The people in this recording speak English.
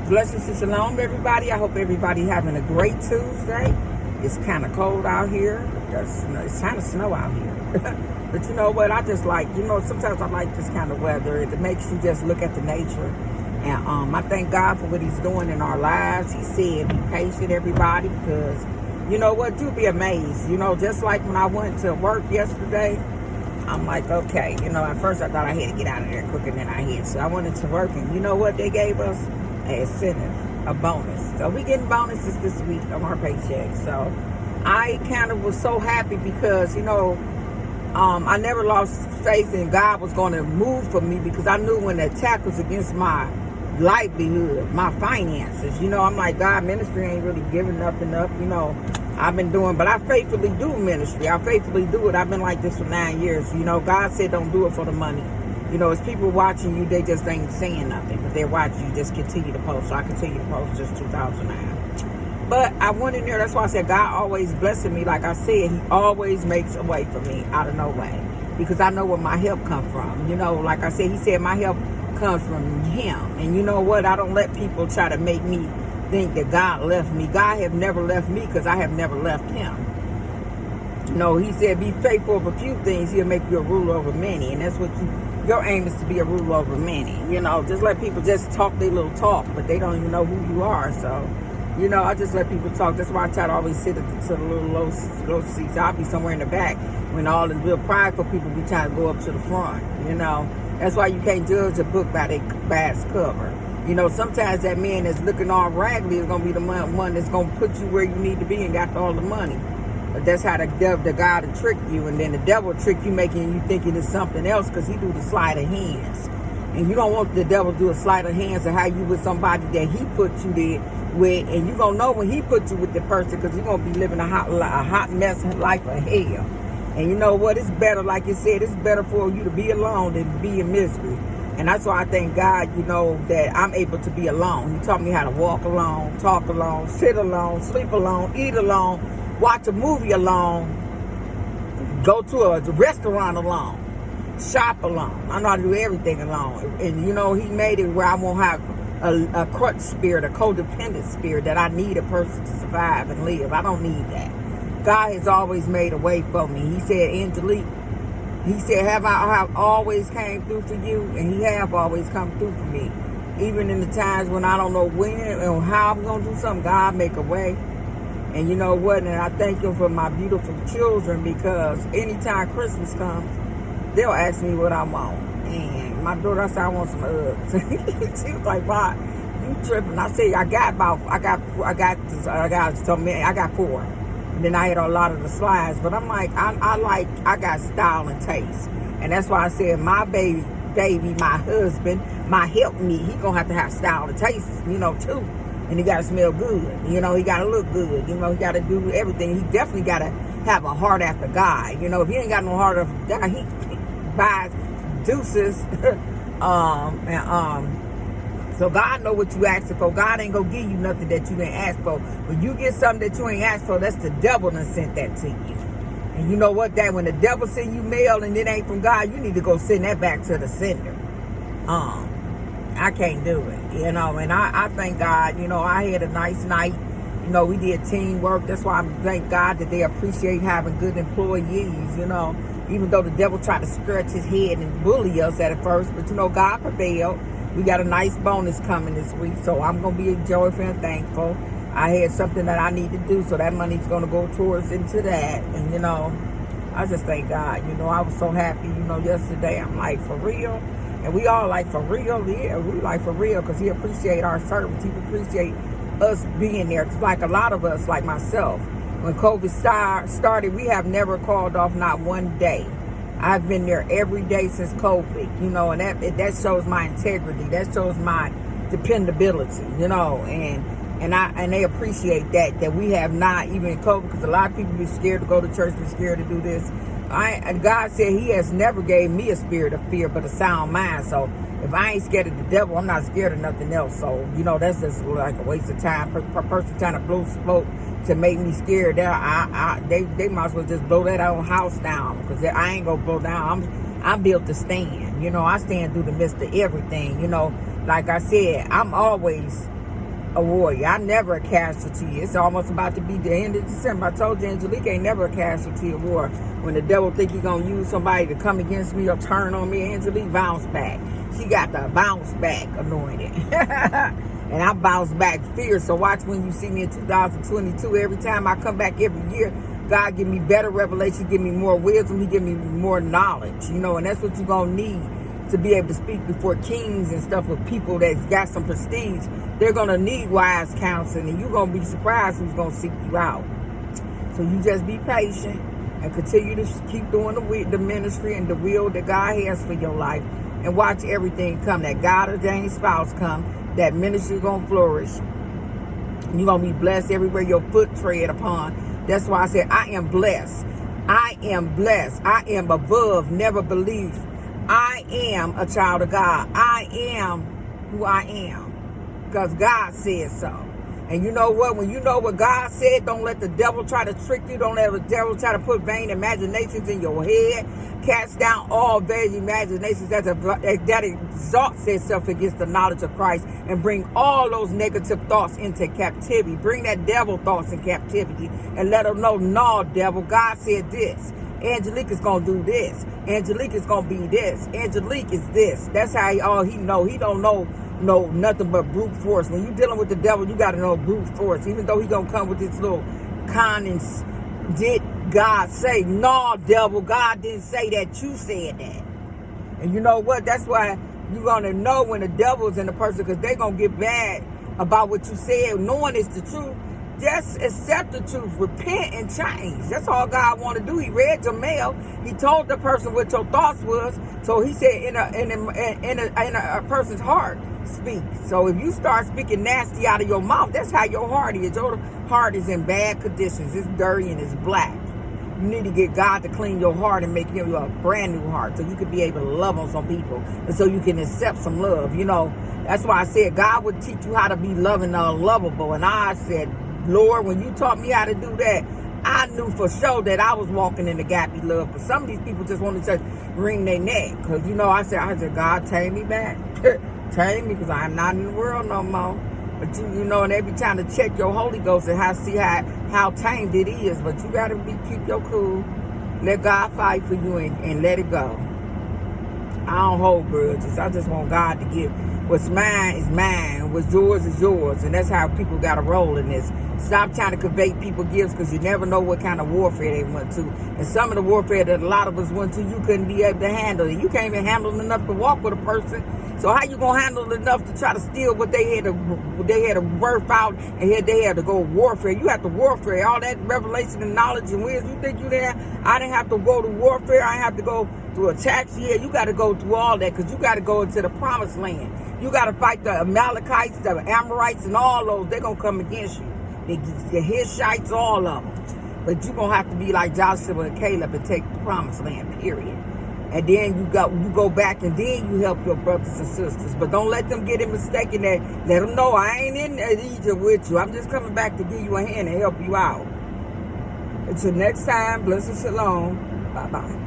Blessings and shalom, everybody. I hope everybody having a great Tuesday. It's kind of cold out here. It's kind of snow out here. But you know what? I just like, sometimes I like this kind of weather. It makes you just look at the nature. And I thank God for what he's doing in our lives. He said, be patient, everybody, because you know what? You'll be amazed. Just like when I went to work yesterday, I'm like, okay. At first I thought I had to get out of there quicker than I had. So I went into work, and you know what they gave us? An incentive, a bonus. So we getting bonuses this week on our paycheck. So I kind of was so happy because, I never lost faith in God was going to move for me, because I knew when the attack was against my livelihood, my finances, I'm like, God, ministry ain't really giving nothing up. I've been doing, but I faithfully do ministry. I faithfully do it. I've been like this for 9 years. God said don't do it for the money. It's people watching you, they just ain't saying nothing, but they're watching you, just continue to post. So I continue to post since 2009. But I went in there, that's why I said God always blessing me. Like I said, he always makes a way for me out of no way, because I know where my help comes from. Like I said, he said my help comes from him. And you know what? I don't let people try to make me think that God left me. God have never left me, because I have never left him. He said, be faithful of a few things, he'll make you a ruler over many. And that's what your aim is, to be a ruler over many. Just let people just talk their little talk, but they don't even know who you are. So, I just let people talk. That's why I try to always sit to the little low seats. I'll be somewhere in the back when all the real prideful people be trying to go up to the front. That's why you can't judge a book by its cover. Sometimes that man that's looking all raggedy is going to be the one that's going to put you where you need to be and got all the money. But that's how the God will trick you. And then the devil will trick you, making you thinking it's something else, because he do the sleight of hands. And you don't want the devil to do a sleight of hands of how you with somebody that he put you there with. And you're going to know when he put you with the person, because you're going to be living a hot mess life of hell. And you know what? It's better, like you said, it's better for you to be alone than to be in misery. And that's why I thank God, that I'm able to be alone. He taught me how to walk alone, talk alone, sit alone, sleep alone, eat alone, watch a movie alone, go to a restaurant alone, shop alone. I know how to do everything alone. And, he made it where I won't have a crutch spirit, a codependent spirit, that I need a person to survive and live. I don't need that. God has always made a way for me. He said, Angelique, he said, have always came through for you? And he have always come through for me. Even in the times when I don't know when or how I'm going to do something, God make a way. And you know what? And I thank him for my beautiful children, because anytime Christmas comes, they'll ask me what I want. And my daughter, I said, I want some Uggs. She was like, "Why? You tripping?" I said, I got 4. And then I had a lot of the slides. But I'm like, I got style and taste. And that's why I said my baby, my husband, my helpmeet, he gonna have to have style and taste, too. And he got to smell good. He got to look good. He got to do everything. He definitely got to have a heart after God. If he ain't got no heart after God, he buys deuces. So God know what you asking for. God ain't going to give you nothing that you ain't asked for. When you get something that you ain't asked for, that's the devil that sent that to you. And you know what? That when the devil send you mail and it ain't from God, you need to go send that back to the sender. I can't do it, and I thank God, I had a nice night, we did teamwork. That's why I thank God that they appreciate having good employees, even though the devil tried to scratch his head and bully us at first, but God prevailed. We got a nice bonus coming this week, so I'm going to be joyful and thankful. I had something that I need to do, so that money's going to go towards into that, and I just thank God, I was so happy, yesterday. I'm like, for real? And we all like, for real? Yeah, we like for real, because he appreciate our service. He appreciate us being there. Because like a lot of us, like myself, when COVID started, we have never called off not one day. I've been there every day since COVID, and that shows my integrity. That shows my dependability, and they appreciate that we have not, even in COVID, because a lot of people be scared to go to church, be scared to do this. God said he has never gave me a spirit of fear, but a sound mind. So if I ain't scared of the devil, I'm not scared of nothing else. So, that's just like a waste of time. Per person trying to blow smoke to make me scared. They might as well just blow that own house down, because I ain't going to blow down. I'm built to stand. I stand through the midst of everything. Like I said, I'm always a warrior. I never a casualty. It's almost about to be the end of December. I told you, Angelique ain't never a casualty of war. When the devil think he gonna use somebody to come against me or turn on me, Angelique bounce back. She got the bounce back anointing. And I bounce back fierce. So watch when you see me in 2022. Every time I come back every year, God give me better revelation, give me more wisdom, he give me more knowledge, you know, and that's what you're going to need to be able to speak before kings and stuff with people that's got some prestige. They're going to need wise counsel, and you're going to be surprised who's going to seek you out. So you just be patient and continue to keep doing the ministry and the will that God has for your life, and watch everything come. That God ordained spouse come, that ministry going to flourish. You're going to be blessed everywhere your foot tread upon. That's why I said, I am blessed. I am blessed. I am above, never beneath. I am a child of God. I am who I am because God said so. And you know what? When you know what God said, don't let the devil try to trick you. Don't let the devil try to put vain imaginations in your head. Cast down all vain imaginations that exalts itself against the knowledge of Christ, and bring all those negative thoughts into captivity. Bring that devil thoughts in captivity and let them know, no, devil, God said this. Angelique is going to do this. Angelique is going to be this. Angelique is this. That's how he know. He don't know nothing but brute force. When you're dealing with the devil, you got to know brute force. Even though he going to come with this little kindness, did God say? No, devil, God didn't say that. You said that. And you know what? That's why you're going to know when the devil's in the person, because they're going to get mad about what you said. Knowing it's the truth. Just accept the truth, repent, and change. That's all God want to do. He read your mail. He told the person what your thoughts was. So he said, in a person's heart, speak. So if you start speaking nasty out of your mouth, that's how your heart is. Your heart is in bad conditions. It's dirty and it's black. You need to get God to clean your heart and make you a brand new heart, so you can be able to love on some people, and so you can accept some love. You know, that's why I said God would teach you how to be loving and unlovable. And I said, Lord, when you taught me how to do that, I knew for sure that I was walking in the agape love. Because some of these people just want to just wring their neck. Because, you know, I said, God, take me back. Take me, because I'm not in the world no more. But, you know, and every time to check your Holy Ghost and see how tamed it is. But you got to keep your cool. Let God fight for you and let it go. I don't hold grudges. I just want God to give. What's mine is mine. What's yours is yours. And that's how people got to roll in this. Stop trying to convey people gifts, because you never know what kind of warfare they went to. And some of the warfare that a lot of us went to, you couldn't be able to handle it. You can't even handle enough to walk with a person. So how you gonna handle enough to try to steal what they had to birth out, and they had to go warfare? You have to warfare. All that revelation and knowledge and wisdom. You think you there? I didn't have to go to warfare. I didn't have to go through attacks. Yeah, you got to go through all that, because you got to go into the promised land. You got to fight the Amalekites, the Amorites, and all those. They're gonna come against you. The Hittites, all of them. But you're going to have to be like Joshua and Caleb and take the promised land, period. And then you go back, and then you help your brothers and sisters. But don't let them get it mistaken that, let them know I ain't in Egypt with you. I'm just coming back to give you a hand and help you out. Until next time, blessings, shalom. Bye-bye.